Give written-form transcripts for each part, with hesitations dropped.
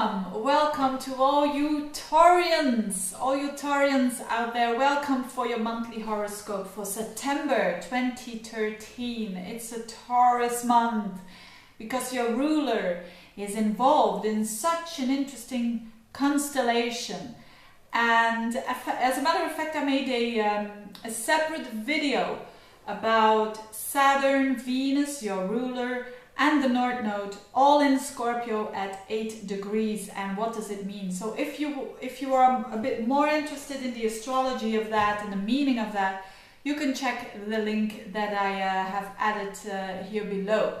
Welcome to all you Taurians out there. Welcome for your monthly horoscope for September 2013. It's a Taurus month because your ruler is involved in such an interesting constellation. And as a matter of fact, I made a separate video about Saturn, Venus, your ruler, and the North Node, all in Scorpio at 8 degrees. And what does it mean? So if you are a bit more interested in the astrology of that and the meaning of that, you can check the link that I have added here below.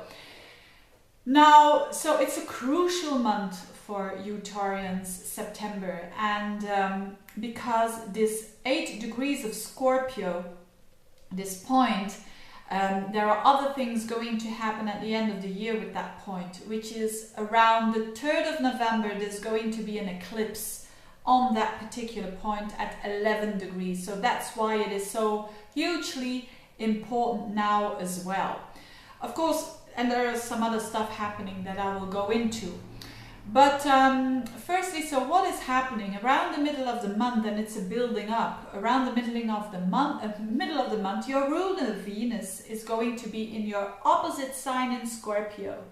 Now, so it's a crucial month for you Taurians, September, and because this 8 degrees of Scorpio, this point, there are other things going to happen at the end of the year with that point, which is around the 3rd of November. There's going to be an eclipse on that particular point at 11 degrees. So that's why it is so hugely important now as well. Of course, and there is some other stuff happening that I will go into. But firstly, so what is happening around the middle of the month, and it's a building up around the middle of the month, your ruler Venus is going to be in your opposite sign in Scorpio,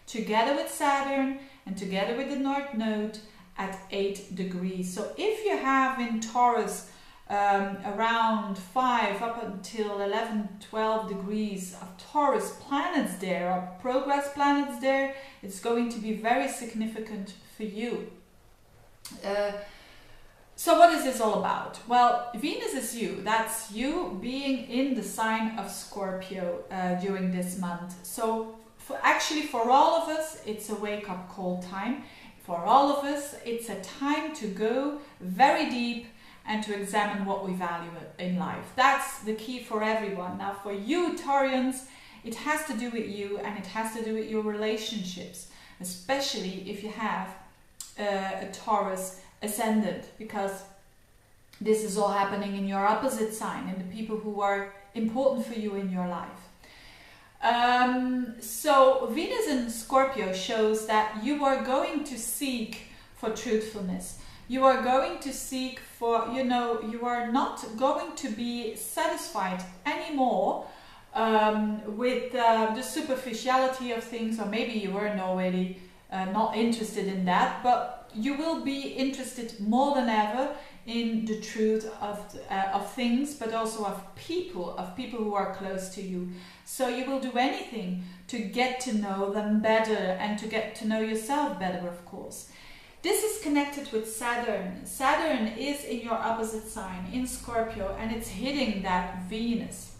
together with Saturn and together with the North Node at 8 degrees. So if you have in Taurus around 5 up until 11, 12 degrees of Taurus planets there, or progress planets there, it's going to be very significant for you. So what is this all about? Well, Venus is you. That's you being in the sign of Scorpio during this month. So for all of us, it's a wake-up call time. For all of us, it's a time to go very deep and to examine what we value in life. That's the key for everyone. Now for you Taurians, it has to do with you, and it has to do with your relationships, especially if you have a Taurus ascendant, because this is all happening in your opposite sign and the people who are important for you in your life. So Venus in Scorpio shows that you are going to seek for truthfulness. You are going to seek for, you are not going to be satisfied anymore with the superficiality of things, or maybe you were already not interested in that, but you will be interested more than ever in the truth of things, but also of people who are close to you. So you will do anything to get to know them better and to get to know yourself better, of course. This is connected with Saturn. Saturn is in your opposite sign, in Scorpio, and it's hitting that Venus,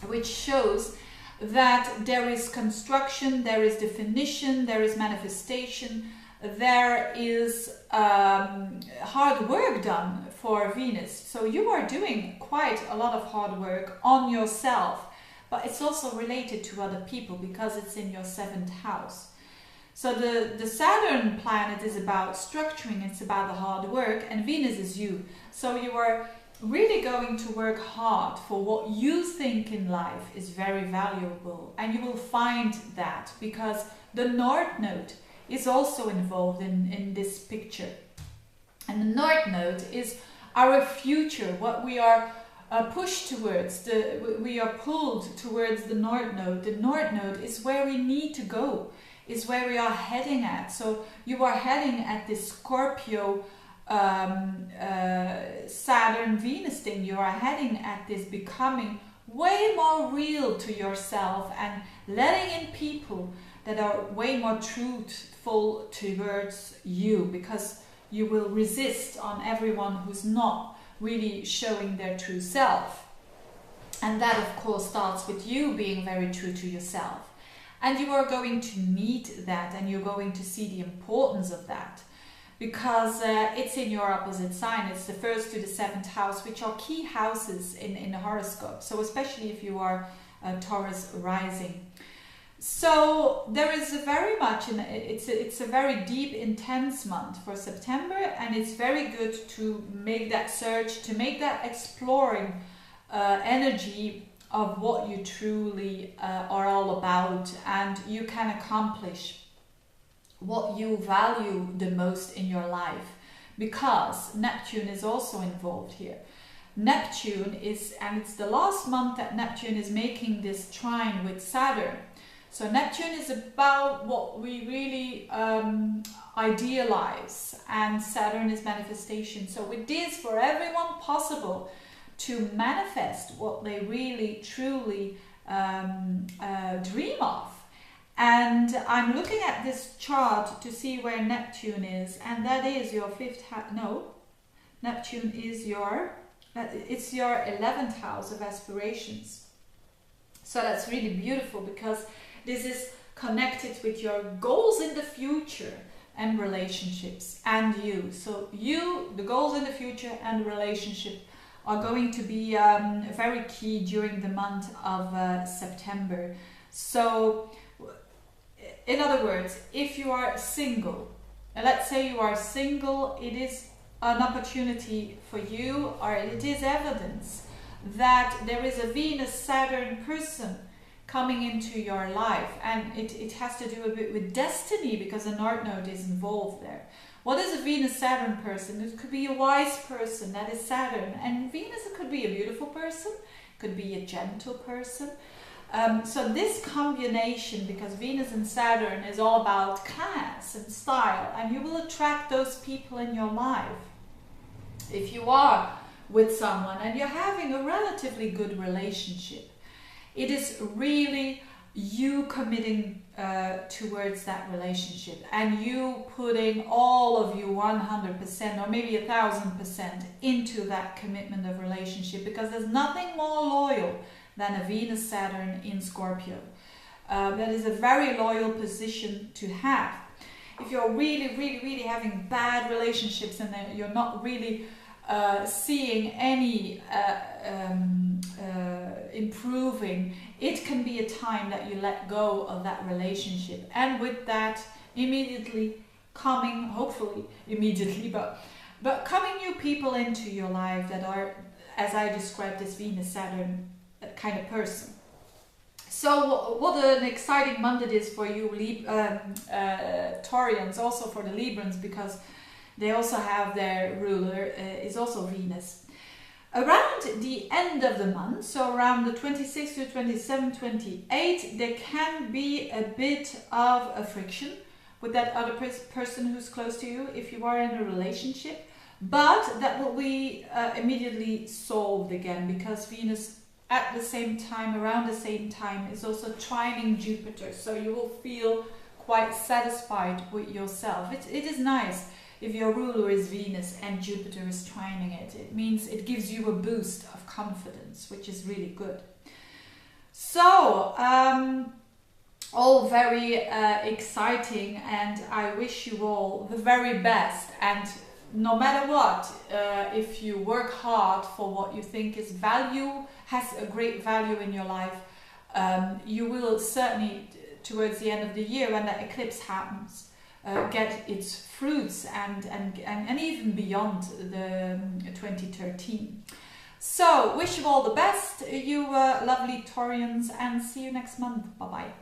which shows that there is construction, there is definition, there is manifestation, there is hard work done for Venus. So you are doing quite a lot of hard work on yourself, but it's also related to other people because it's in your 7th house. So the Saturn planet is about structuring, it's about the hard work, and Venus is you. So you are really going to work hard for what you think in life is very valuable, and you will find that because the North Node is also involved in this picture. And the North Node is our future, what we are pushed towards, we are pulled towards the North Node. The North Node is where we need to go, is where we are heading at. So you are heading at this Scorpio Saturn Venus thing. You are heading at this becoming way more real to yourself and letting in people that are way more truthful towards you, because you will resist on everyone who's not really showing their true self. And that of course starts with you being very true to yourself. And you are going to need that, and you're going to see the importance of that, because it's in your opposite sign. It's the 1st to the 7th house, which are key houses in the horoscope. So especially if you are Taurus rising. So there is a very much, it's a very deep, intense month for September, and it's very good to make that search, to make that exploring energy of what you truly are all about, and you can accomplish what you value the most in your life, because Neptune is also involved here. Neptune is, and it's the last month that Neptune is making this trine with Saturn. So Neptune is about what we really idealize, and Saturn is manifestation. So it is for everyone possible to manifest what they really truly dream of. And I'm looking at this chart to see where Neptune is, and that is your Neptune is your, it's your 11th house of aspirations. So that's really beautiful, because this is connected with your goals in the future and relationships and you. So you, the goals in the future and the relationship are going to be very key during the month of September. So in other words, if you are single, let's say you are single, it is an opportunity for you, or it is evidence that there is a Venus-Saturn person coming into your life, and it has to do a bit with destiny, because a North Node is involved there. What is a Venus-Saturn person? It could be a wise person, that is Saturn, and Venus, it could be a beautiful person, it could be a gentle person. So this combination, because Venus and Saturn is all about class and style, and you will attract those people in your life. If you are with someone and you're having a relatively good relationship, it is really you committing towards that relationship, and you putting all of you 100% or maybe 1,000% into that commitment of relationship, because there's nothing more loyal than a Venus-Saturn in Scorpio. That is a very loyal position to have. If you're really having bad relationships and you're not really seeing any improving, it can be a time that you let go of that relationship, and with that immediately coming, hopefully immediately, but coming new people into your life that are, as I described, this Venus-Saturn kind of person. So what an exciting month it is for you Taurians, also for the Librans, because they also have their ruler is also Venus. Around the end of the month, so around the 26th to 27th, 28th, there can be a bit of a friction with that other person who's close to you if you are in a relationship, but that will be immediately solved again, because Venus at the same time, around the same time, is also trining Jupiter, so you will feel quite satisfied with yourself. It is nice if your ruler is Venus and Jupiter is trining it. It means it gives you a boost of confidence, which is really good. So, all very exciting, and I wish you all the very best. And no matter what, if you work hard for what you think is has a great value in your life, you will certainly, towards the end of the year, when that eclipse happens, get its fruits and even beyond the 2013. So, wish you all the best, you lovely Taurians, and see you next month. Bye bye.